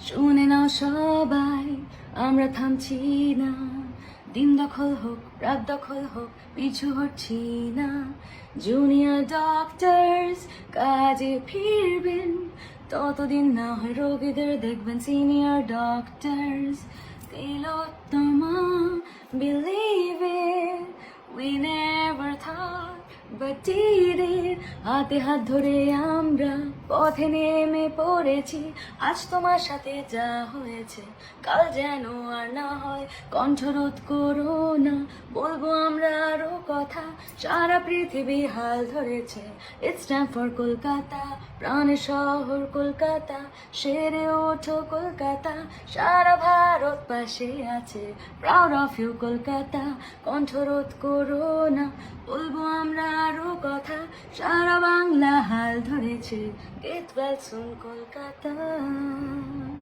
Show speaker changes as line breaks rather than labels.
শুনে নাও সবাই, আমরা থামছি না। দিন দখল হোক, রাত দখল হোক, পিছু হটছি না। জুনিয়র ডক্টরস কাজে ফিরবেন, ততদিন না হয় রোগীদের দেখবেন senior doctors. Tilottama, believe it, we never thought but did it. হাতে হাত ধরে আমরা পথে নেমে পড়েছি। আজ তোমার সাথে যা হয়েছে কাল যেন আর না হয়। কণ্ঠরোধ করো না, বলবো আমরা আরো কথা। সারা পৃথিবী হাল ধরেছে, ইটস টাইম ফর কলকাতা। প্রাণের শহর কলকাতা, সেরে ওঠো কলকাতা। সারা ভারত পাশে আছে, প্রাউড অফ ইউ কলকাতা। কণ্ঠরোধ করো না, বলবো আমরা আরো কথা। সারা বাংলা হাল ধরেছে, গেট ওয়েল সুন কলকাতা।